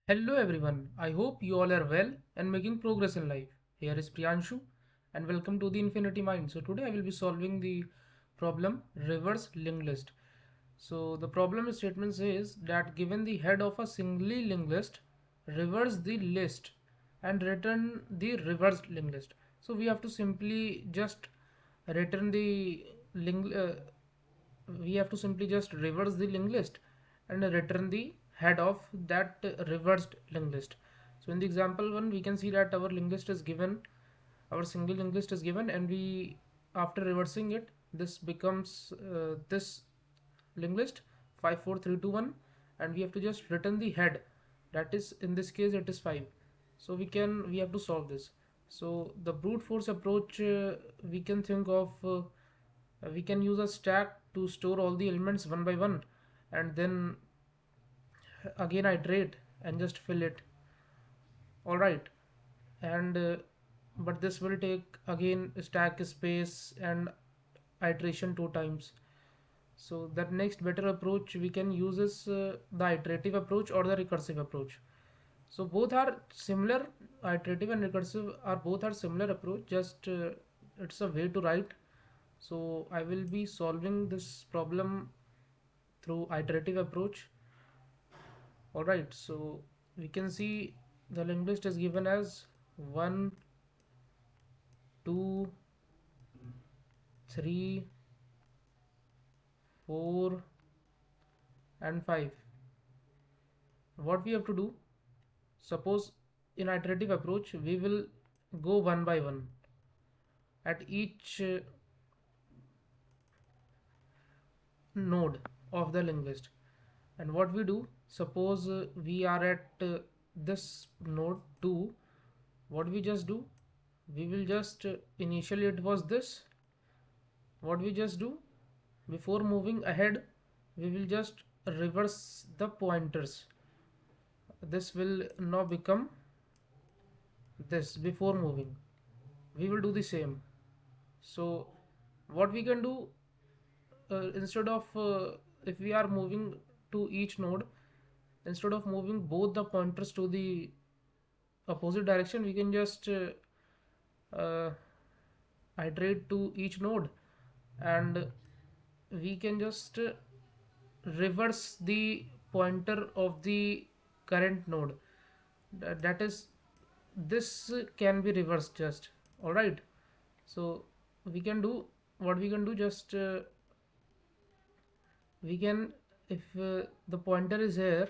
Hello everyone, I hope you all are well and making progress in life. Here is Priyanshu and welcome to the Infinity Mind. So today I will be solving the problem reverse linked list. So the problem statement says that given the head of a singly linked list, reverse the list and return the reversed linked list. So we have to simply just return the link we have to simply just reverse the linked list and return the head of that reversed linked list. So in the example one we can see that our linked list is given, our single linked list is given, and we, after reversing it, this becomes this linked list 54321, and we have to just return the head, that is in this case it is 5. So we have to solve this. So the brute force approach, we can think of we can use a stack to store all the elements one by one, and then again iterate and just fill it. All right. And but this will take again stack space and iteration two times. So that next better approach we can use is the iterative approach or the recursive approach. So both are similar. Iterative and recursive are both are similar approach, just it's a way to write. So I will be solving this problem through iterative approach. All right, so we can see the linked list is given as 1, 2, 3, 4 and 5. What we have to do, suppose in iterative approach we will go one by one at each node of the linked list. And what we do, suppose we are at this node 2, what we just do, we will just initially it was this, what we just do, before moving ahead we will just reverse the pointers. This will now become this before moving. We will do the same. So what we can do, instead of if we are moving to each node, instead of moving both the pointers to the opposite direction, we can just uh, iterate to each node, and we can just reverse the pointer of the current node. That is, this can be reversed just. All right. So we can do, what we can do, just we can, if the pointer is here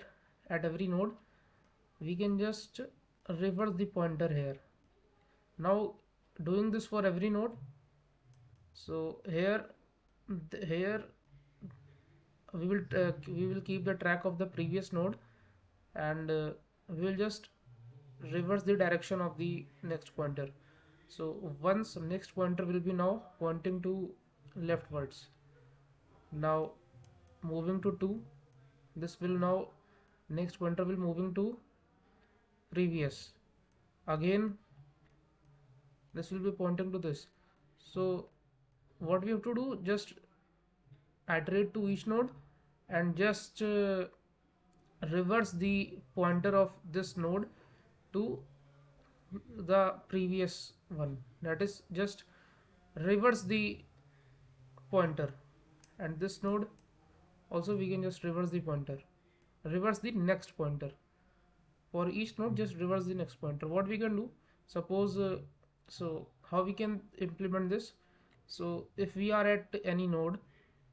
at every node, we can just reverse the pointer here. Now doing this for every node, so here here we will keep the track of the previous node, and we will just reverse the direction of the next pointer. So once next pointer will be now pointing to leftwards. Now moving to 2, this will now, next pointer will moving to previous. Again this will be pointing to this. So what we have to do, just iterate to each node and just reverse the pointer of this node to the previous one. That is, just reverse the pointer, and this node also we can just reverse the pointer, reverse the next pointer. For each node just reverse the next pointer. What we can do, suppose so how we can implement this, so if we are at any node,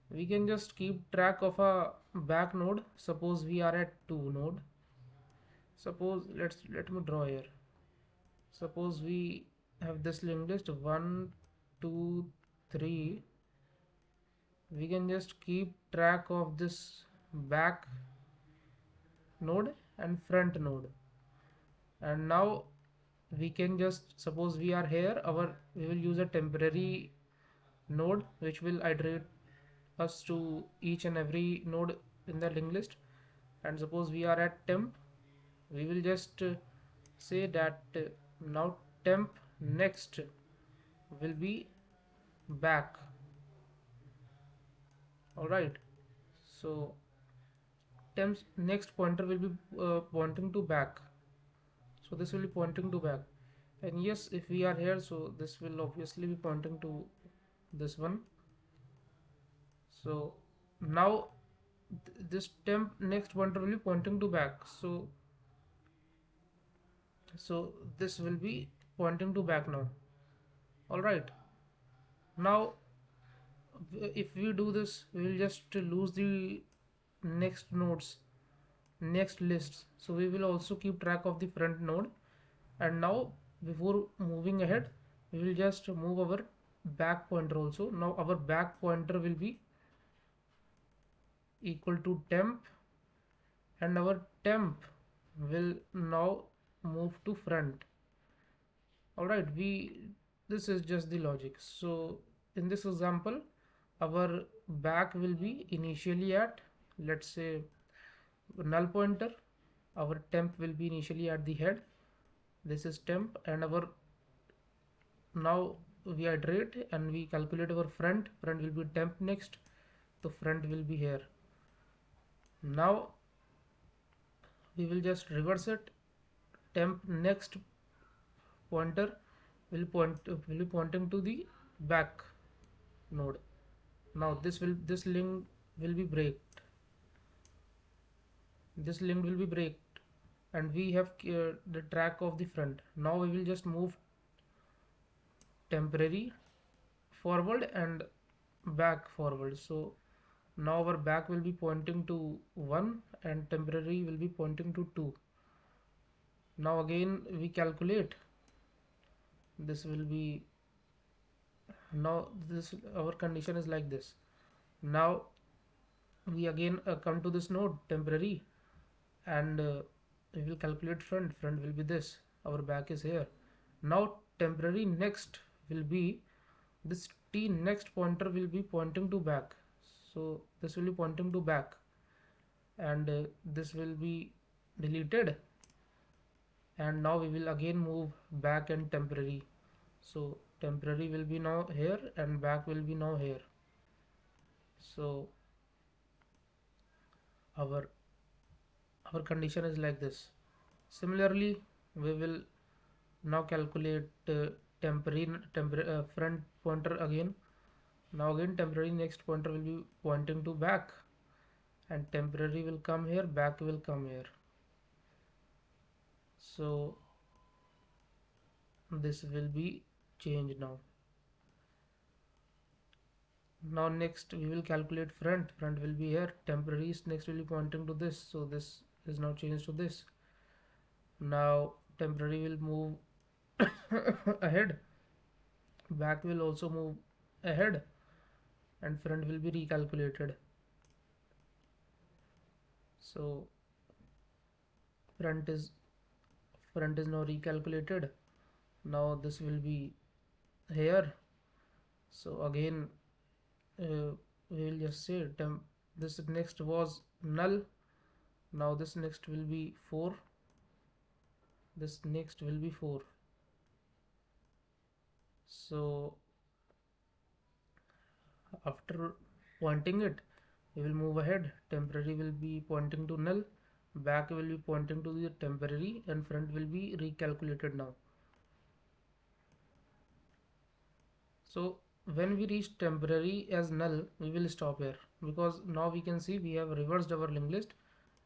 we can just keep track of a back node. Suppose we are at 2 node. Suppose let me draw here. Suppose we have this linked list 1, 2, 3. We can just keep track of this back node and front node. And now we can just, suppose we are here, our we will use a temporary node which will iterate us to each and every node in the linked list. And suppose we are at temp, we will just say that now temp next will be back. All right. So temp's next pointer will be pointing to back, so this will be pointing to back. And yes, if we are here, so this will obviously be pointing to this one. So now this temp next pointer will be pointing to back, so this will be pointing to back now. All right, now if we do this, we will just lose the next nodes, next lists, so we will also keep track of the front node. And now before moving ahead, we will just move our back pointer also. Now our back pointer will be equal to temp, and our temp will now move to front. All right, we this is just the logic. So in this example, our back will be initially at, let's say, null pointer. Our temp will be initially at the head. This is temp, and our now we iterate and we calculate our front will be temp next, the front will be here. Now we will just reverse it. Temp next pointer will be pointing to the back node. Now this link will be breaked, and we have the track of the front. Now we will just move temporary forward and back forward. So now our back will be pointing to 1 and temporary will be pointing to 2. Now again we calculate, this will be, now this our condition is like this. Now we again come to this node temporary, and we will calculate front will be this, our back is here. Now temporary next will be this t next pointer will be pointing to back, so this will be pointing to back, and this will be deleted. And now we will again move back and temporary, so temporary will be now here and back will be now here. So our condition is like this. Similarly, we will now calculate front pointer again. Now again temporary next pointer will be pointing to back, and temporary will come here, back will come here. So this will be changed now. Now next we will calculate front will be here, temporary next will be pointing to this, so this is now changed to this. Now temporary will move ahead, back will also move ahead, and front will be recalculated. So front is now recalculated. Now this will be here, so again we will just say this next was null. Now this next will be 4, this next will be 4. So after pointing it, we will move ahead. Temporary will be pointing to null, back will be pointing to the temporary, and front will be recalculated now. So when we reach temporary as null, we will stop here, because now we can see we have reversed our linked list.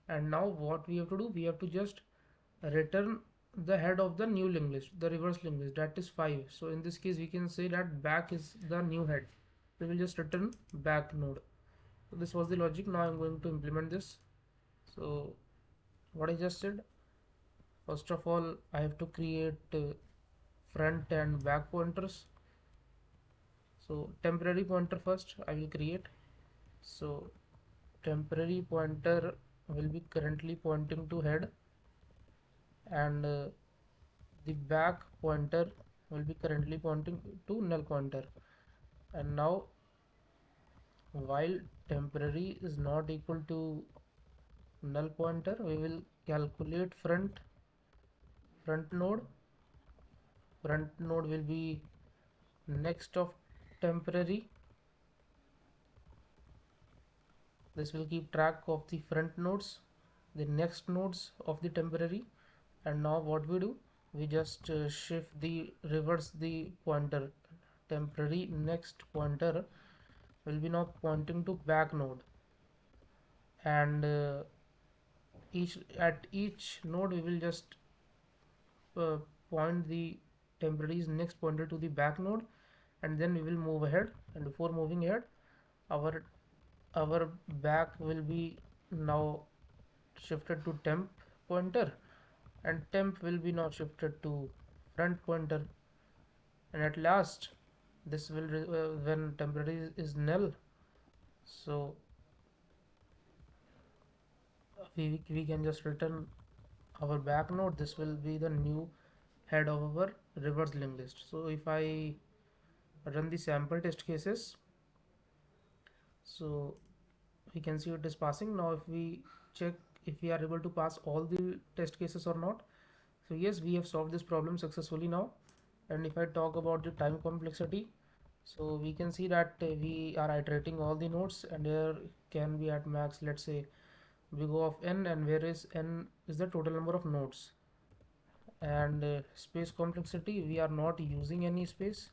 And now what we have to do, we have to just return the head of the new linked list, the reverse linked list, that is 5. So in this case we can say that back is the new head. We will just return back node. So this was the logic. Now I'm going to implement this. So what I just said, first of all I have to create front and back pointers. So temporary pointer first I will create. So temporary pointer will be currently pointing to head, and the back pointer will be currently pointing to null pointer. And now while temporary is not equal to null pointer, we will calculate front node. Front node will be next of temporary. This will keep track of the front nodes. the next nodes of the temporary. And now what we do, we just shift the reverse the pointer. Temporary next pointer will be now pointing to back node, and each node we will just uh, point the temporary's next pointer to the back node, and then we will move ahead. And before moving ahead, our our back will be now shifted to temp pointer, and temp will be now shifted to front pointer. And at last, this will when temporary is null, so we can just return our back node. This will be the new head of our reverse linked list. So if I run the sample test cases, so we can see it is passing. Now if we check if we are able to pass all the test cases or not, so yes, we have solved this problem successfully now. And if I talk about the time complexity, so we can see that we are iterating all the nodes, and here can be at max, let's say we go of n, and where is n is the total number of nodes. And space complexity, we are not using any space,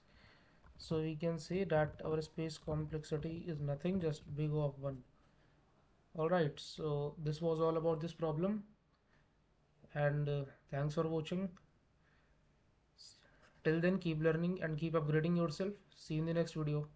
so we can say that our space complexity is nothing, just big O of 1. Alright, so this was all about this problem, and thanks for watching. Till then, keep learning and keep upgrading yourself. See you in the next video.